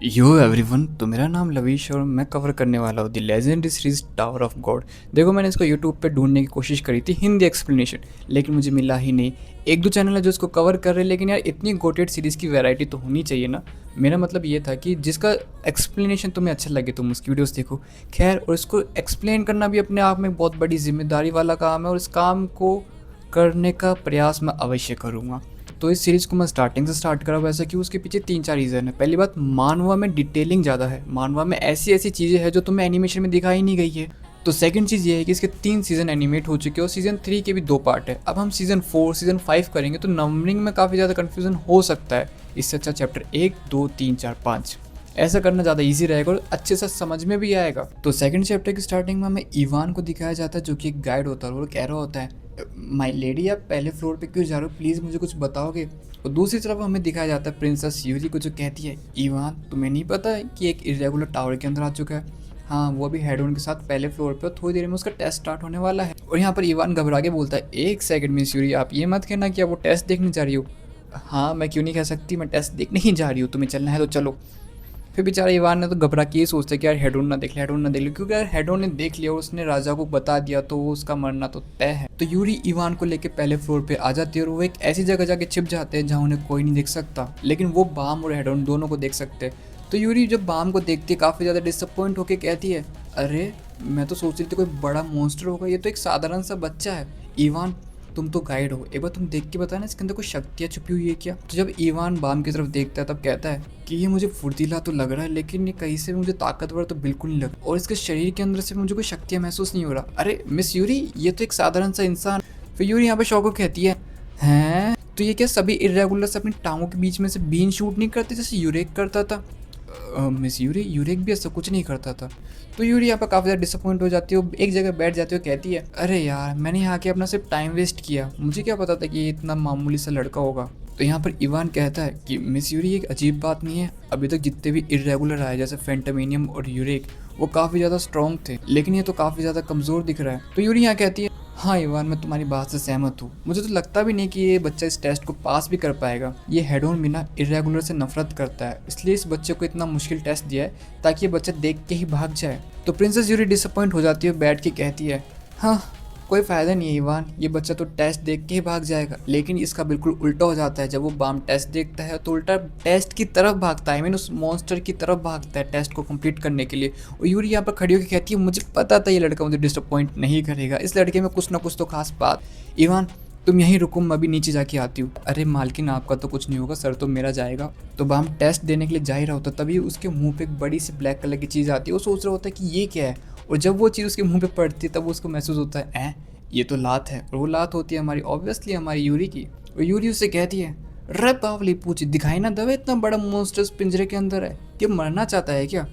यो everyone, तो मेरा नाम लवीश और मैं कवर करने वाला हूँ the legendary series tower of God. देखो, मैंने इसको यूट्यूब पे ढूंढने की कोशिश करी थी हिंदी एक्सप्लेनेशन, लेकिन मुझे मिला ही नहीं। एक दो चैनल है जो इसको कवर कर रहे हैं, लेकिन यार इतनी गोटेड सीरीज़ की वैरायटी तो होनी चाहिए ना। मेरा मतलब ये था कि जिसका एक्सप्लेनेशन तुम्हें अच्छा लगे तुम उसकी वीडियोस देखो। खैर, और इसको एक्सप्लेन करना भी अपने आप में बहुत बड़ी जिम्मेदारी वाला काम है, और इस काम को करने का प्रयास मैं अवश्य करूँगा। तो इस सीरीज़ को मैं स्टार्टिंग से स्टार्ट करा, वैसा कि उसके पीछे 3-4 रीज़न है। पहली बात, मानवा में डिटेलिंग ज़्यादा है। मानवा में ऐसी ऐसी चीज़ें हैं जो तुम्हें एनिमेशन में दिखाई नहीं गई है। तो सेकंड चीज़ ये है कि इसके 3 सीज़न एनिमेट हो चुके हैं और सीज़न 3 के भी 2 पार्ट है। अब हम सीज़न 4 सीज़न 5 करेंगे तो नंबरिंग में काफ़ी ज़्यादा कन्फ्यूज़न हो सकता है। इससे अच्छा चैप्टर 1, 2, 3, 4, 5 ऐसा करना ज़्यादा इजी रहेगा और अच्छे से समझ में भी आएगा। तो सेकंड चैप्टर की स्टार्टिंग में हमें इवान को दिखाया जाता है, जो कि एक गाइड होता है। और वो कह रहा होता है, माय लेडी, आप पहले फ्लोर पे क्यों जा रहे हो, प्लीज़ मुझे कुछ बताओगे। और दूसरी तरफ हमें दिखाया जाता है प्रिंसेस यूरी को, जो कहती है, इवान तुम्हें नहीं पता है कि एक इरेगुलर टावर के अंदर आ चुका है। हाँ, वो भी हेडोन के साथ पहले फ्लोर पे, और थोड़ी देर में उसका टेस्ट स्टार्ट होने वाला है। और यहाँ पर इवान घबरा के बोलता है, एक सेकंड मिस यूरी, आप ये मत कहना कि आप वो टेस्ट देखने जा रही हो। हाँ, मैं क्यों नहीं कह सकती, मैं टेस्ट देखने ही जा रही हूँ, तुम्हें चलना है तो चलो। फिर बेचारा इवान ने तो घबरा के ये सोचता है कि यार हेडोन ना देख ले, हेडोन ना देख ले, क्योंकि यार हेडोन ने देख लिया और उसने राजा को बता दिया तो उसका मरना तो तय है। तो यूरी इवान को लेके पहले फ्लोर पे आ जाती है और वो एक ऐसी जगह जाके छिप जाते हैं जहाँ उन्हें कोई नहीं देख सकता, लेकिन वो बाम और हेडोन दोनों को देख सकते हैं। तो यूरी जब बाम को देखती है काफ़ी ज़्यादा डिसअपॉइंट होकर कहती है, अरे मैं तो सोच रही थी कोई बड़ा मॉन्स्टर होगा, ये तो एक साधारण सा बच्चा है। इवान, तुम तो गाइड हो, एक बार तुम देख के बताना इसके अंदर कोई शक्तियाँ छुपी हुई है क्या। तो जब इवान बाम की तरफ देखता है तब कहता है कि ये मुझे फुर्तीला तो लग रहा है, लेकिन ये कहीं से मुझे ताकतवर तो बिल्कुल नहीं लग रहा, और इसके शरीर के अंदर से मुझे कोई शक्तियाँ महसूस नहीं हो रहा। अरे मिस यूरी, ये तो एक साधारण सा इंसान। फिर यूरी यहाँ पे शौक को कहती है, तो ये क्या सभी इरेगुलर से अपनी टांगों के बीच में से बीन शूट नहीं करते जैसे यूरेक करता था। मिस यूरी, यूरेक भी ऐसा कुछ नहीं करता था। तो यूरी यहाँ पर काफ़ी ज़्यादा डिसअपॉइंट हो जाती है, वो एक जगह बैठ जाती है और कहती है, अरे यार मैंने यहाँ के अपना सिर्फ टाइम वेस्ट किया, मुझे क्या पता था कि ये इतना मामूली सा लड़का होगा। तो यहाँ पर इवान कहता है कि मिस यूरी, एक अजीब बात नहीं है, अभी तक जितने भी इरेगुलर आए जैसे फेंटामिनियम और यूरेक, वो काफ़ी ज़्यादा स्ट्रॉन्ग थे, लेकिन ये तो काफ़ी ज़्यादा कमज़ोर दिख रहा है। तो यूरी यहाँ कहती है, हाँ इवान, मैं तुम्हारी बात से सहमत हूँ, मुझे तो लगता भी नहीं कि ये बच्चा इस टेस्ट को पास भी कर पाएगा। ये हेडोन भी ना इरेगुलर से नफरत करता है, इसलिए इस बच्चे को इतना मुश्किल टेस्ट दिया है ताकि ये बच्चा देख के ही भाग जाए। तो प्रिंसेस यूरी डिसअपॉइंट हो जाती है, बैठ के कहती है, हाँ कोई फ़ायदा नहीं है इवान, ये बच्चा तो टेस्ट देख के ही भाग जाएगा। लेकिन इसका बिल्कुल उल्टा हो जाता है, जब वो बाम टेस्ट देखता है तो उल्टा टेस्ट की तरफ भागता है, उस मॉन्स्टर की तरफ भागता है टेस्ट को कंप्लीट करने के लिए। और यूरी यहाँ पर खड़ी होकर कहती है, मुझे पता था ये लड़का मुझे डिसअपॉइंट नहीं करेगा, इस लड़के में कुछ ना कुछ तो खास बात। इवान तुम यहीं रुको, मैं अभी नीचे जाके आती हूँ। अरे मालकिन, आपका तो कुछ नहीं होगा, सर तो मेरा जाएगा। तो बाम टेस्ट देने के लिए जा ही रहा होता, तभी उसके मुंह पे एक बड़ी सी ब्लैक कलर की चीज़ आती है। वो सोच रहा होता है कि ये क्या है, और जब वो चीज़ उसके मुंह पे पड़ती है तब उसको महसूस होता है, ये तो लात है। और वो लात होती है हमारी, ऑब्वियसली हमारी यूरी की। और यूरी उससे कहती है, रे पावली पूछ, दिखाई ना दवे, इतना बड़ा मॉन्स्टर पिंजरे के अंदर है, ये मरना चाहता है क्या।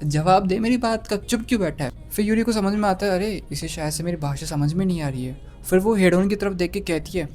जवाब दे मेरी बात का, चुप क्यों बैठा है। फिर यूरी को समझ में आता है, अरे इसे शायद से मेरी भाषा समझ में नहीं आ रही है। फिर वो हेडोन की तरफ देख के कहती है,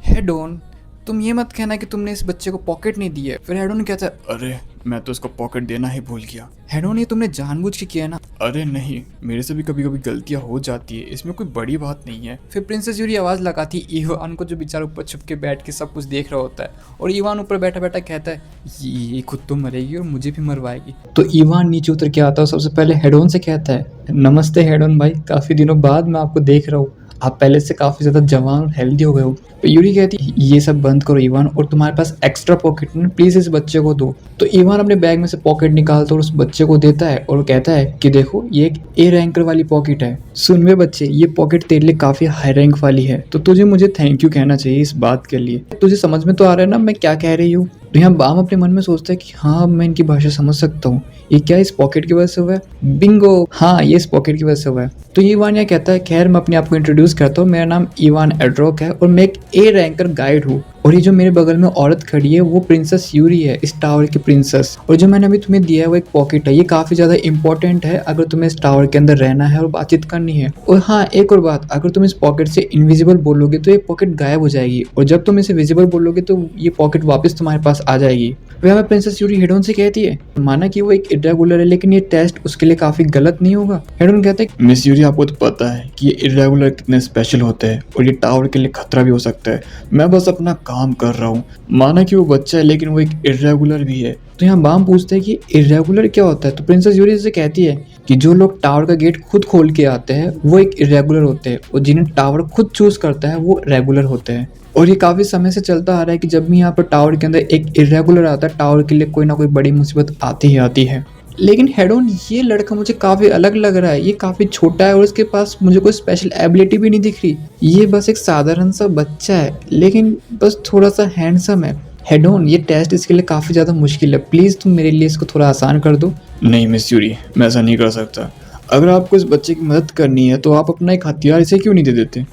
हेडोन तुम ये मत कहना कि तुमने इस बच्चे को पॉकेट नहीं दी है। फिर हेडोन कहता है, अरे मैं तो इसको पॉकेट देना ही भूल गया। हेडोन, ये तुमने जानबूझ के किया ना। अरे नहीं, मेरे से भी कभी कभी गलतियां हो जाती है, इसमें कोई बड़ी बात नहीं है। फिर प्रिंसेस यूरी आवाज़ लगाती है इवान को, जो बेचारा ऊपर छुप के बैठ के सब कुछ देख रहा होता है। और इवान ऊपर बैठा बैठा कहता है, ये खुद तो मरेगी और मुझे भी मरवाएगी। तो इवान नीचे उतर के आता है, सबसे पहले हेडोन से कहता है, नमस्ते हेडोन भाई, काफ़ी दिनों बाद मैं आपको देख रहा हूँ, आप पहले से काफ़ी ज़्यादा जवान और हेल्दी हो गए हो। तो यूरी कहती है, ये सब बंद करो इवान, और तुम्हारे पास एक्स्ट्रा पॉकेट में प्लीज़ इस बच्चे को दो। तो इवान अपने बैग में से पॉकेट निकालता और उस बच्चे को देता है और कहता है कि देखो, ये एक ए रैंकर वाली पॉकेट है, सुन वे बच्चे, ये पॉकेट तेरे लिए काफ़ी हाई रैंक वाली है, तो तुझे मुझे थैंक यू कहना चाहिए इस बात के लिए। तुझे समझ में तो आ रहा है ना मैं क्या कह रही हूँ। तो यहाँ बाम अपने मन में सोचता है कि हाँ, मैं इनकी भाषा समझ सकता हूँ, ये क्या इस पॉकेट की वजह से हुआ है। बिंगो, हाँ ये इस पॉकेट की वजह से हुआ है। तो इवान यहाँ कहता है, खैर मैं अपने आप को इंट्रोड्यूस करता हूँ, मेरा नाम इवान एड्रोक है और मैं एक ए रैंकर गाइड हूँ, और ये जो मेरे बगल में औरत खड़ी है वो प्रिंसेस यूरी है, इस टावर की प्रिंसेस। और जो मैंने अभी तुम्हें दिया है वो एक पॉकेट है, ये काफ़ी ज़्यादा इंपॉर्टेंट है अगर तुम्हें इस टावर के अंदर रहना है और बातचीत करनी है। और हाँ, एक और बात, अगर तुम इस पॉकेट से इनविजिबल बोलोगे तो ये पॉकेट गायब हो जाएगी, और जब तुम इसे विजिबल बोलोगे तो ये पॉकेट वापस तुम्हारे पास आ जाएगी। वह हमें प्रिंसेस यूरी हेडोन से कहती है, माना कि वो एक इरेगुलर है, लेकिन ये टेस्ट उसके लिए काफ़ी गलत नहीं होगा। हेडोन कहते हैं, मिस यूरी आपको तो पता है कि ये इरेगुलर कितने स्पेशल होते हैं और ये टावर के लिए खतरा भी हो सकता है, मैं बस अपना काम कर रहा हूँ। माना कि वो बच्चा है लेकिन वो एक इरेगुलर भी है, तो यहाँ बाम पूछता है कि इरेगुलर क्या होता है। तो प्रिंसेस यूरी से कहती है कि जो लोग टावर का गेट खुद खोल के आते हैं वो एक इरेगुलर होते हैं, और जिन्हें टावर खुद चूज करता है वो रेगुलर होते हैं। और ये काफ़ी समय से चलता आ रहा है कि जब भी यहाँ पर टावर के अंदर एक इरेगुलर आता है, टावर के लिए कोई ना कोई बड़ी मुसीबत आती ही आती है। लेकिन हेड ऑन ये लड़का मुझे काफ़ी अलग लग रहा है। ये काफ़ी छोटा है और इसके पास मुझे कोई स्पेशल एबिलिटी भी नहीं दिख रही। ये बस एक साधारण सा बच्चा है, लेकिन बस थोड़ा सा हैंडसम है। हेड ऑन, ये टेस्ट इसके लिए काफ़ी ज़्यादा मुश्किल है। प्लीज़ तुम मेरे लिए इसको थोड़ा आसान कर दो। नहीं मिस यूरी, मैं ऐसा नहीं कर सकता। अगर आपको इस बच्चे की मदद करनी है तो आप अपना एक हथियार इसे क्यों नहीं दे देते?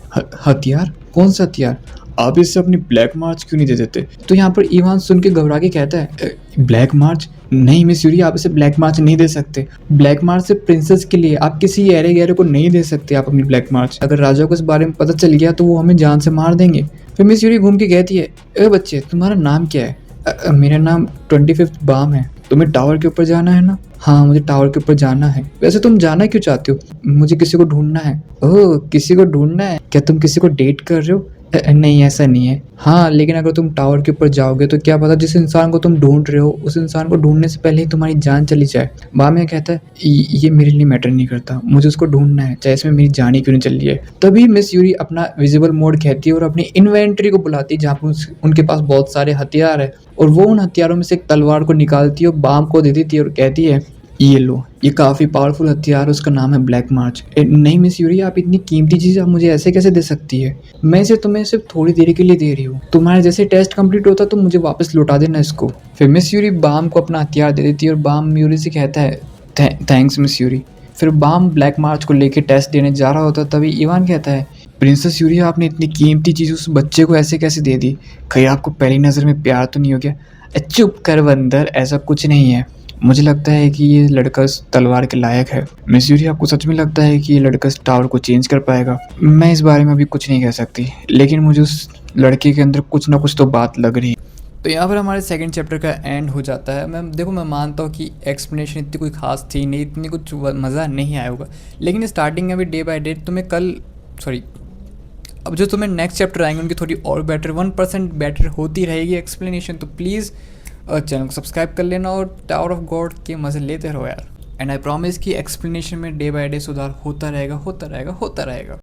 हथियार? कौन सा हथियार? आप इससे अपनी ब्लैक मार्च क्यों नहीं दे देते? तो यहाँ पर इवान सुन के घबरा के कहता है, ब्लैक मार्च? नहीं मिस यूरी, आप इसे ब्लैक मार्च नहीं दे सकते। ब्लैक मार्च सिर्फ प्रिंसेस के लिए, आप किसी ऐरे गैरे को नहीं दे सकते आप अपनी ब्लैक मार्च। अगर राजा को इस बारे में पता चल गया तो वो हमें जान से मार देंगे। फिर मिस यूरी घूम के कहती है, ए बच्चे, तुम्हारा नाम क्या है? मेरा नाम 25th बाम है। तुम्हें टावर के ऊपर जाना है ना? हाँ, मुझे टावर के ऊपर जाना है। वैसे तुम जाना क्यों चाहते हो? मुझे किसी को ढूंढना है। ओह, किसी को ढूंढना है? क्या तुम किसी को डेट कर रहे हो? नहीं, ऐसा नहीं है। हाँ, लेकिन अगर तुम टावर के ऊपर जाओगे तो क्या पता जिस इंसान को तुम ढूंढ रहे हो उस इंसान को ढूंढने से पहले ही तुम्हारी जान चली जाए। बामिया कहता है, ये मेरे लिए मैटर नहीं करता, मुझे उसको ढूंढना है, चाहे इसमें मेरी जान ही क्यों नहीं चली है। तभी मिस यूरी अपना विजिबल मोड कहती है और अपनी इन्वेंट्री को बुलाती है, जहाँ पर उनके पास बहुत सारे हथियार है, और वो उन हथियारों में से एक तलवार को निकालती है और बाम को दे देती है और कहती है, ये लो, ये काफ़ी पावरफुल हथियार, उसका नाम है ब्लैक मार्च। नहीं मिस यूरी, आप इतनी कीमती चीज़ आप मुझे ऐसे कैसे दे सकती है? मैं इसे तुम्हें सिर्फ थोड़ी देर के लिए दे रही हूँ। तुम्हारे जैसे टेस्ट कंप्लीट होता तो मुझे वापस लौटा देना इसको। फिर मिस यूरी बाम को अपना हथियार दे देती है और बाम यूरी से कहता है, थैंक्स मिस यूरी। फिर बाम ब्लैक मार्च को लेकर टेस्ट देने जा रहा होता तभी इवान कहता है, प्रिंसेस यूरी, आपने इतनी कीमती चीज़ उस बच्चे को ऐसे कैसे दे दी? कहीं आपको पहली नज़र में प्यार तो नहीं हो गया? चुप कर बंदर, ऐसा कुछ नहीं है। मुझे लगता है कि ये लड़का इस तलवार के लायक है। मिस यूरी, आपको सच में लगता है कि ये लड़का इस टावर को चेंज कर पाएगा? मैं इस बारे में अभी कुछ नहीं कह सकती, लेकिन मुझे उस लड़के के अंदर कुछ ना कुछ तो बात लग रही है। तो यहाँ पर हमारे सेकंड चैप्टर का एंड हो जाता है। मैं मानता हूँ कि एक्सप्लेनेशन इतनी कोई खास थी नहीं, इतनी कुछ मज़ा नहीं आया होगा, लेकिन स्टार्टिंग में अभी डे बाय डे तुम्हें अब जो तुम्हें नेक्स्ट चैप्टर आएंगे उनकी थोड़ी और बेटर 1% बेटर होती रहेगी एक्सप्लेनेशन। तो प्लीज़ चैनल को सब्सक्राइब कर लेना और टावर ऑफ गॉड के मज़े लेते रहो यार। एंड आई प्रॉमिस कि एक्सप्लेनेशन में डे बाय डे सुधार होता रहेगा।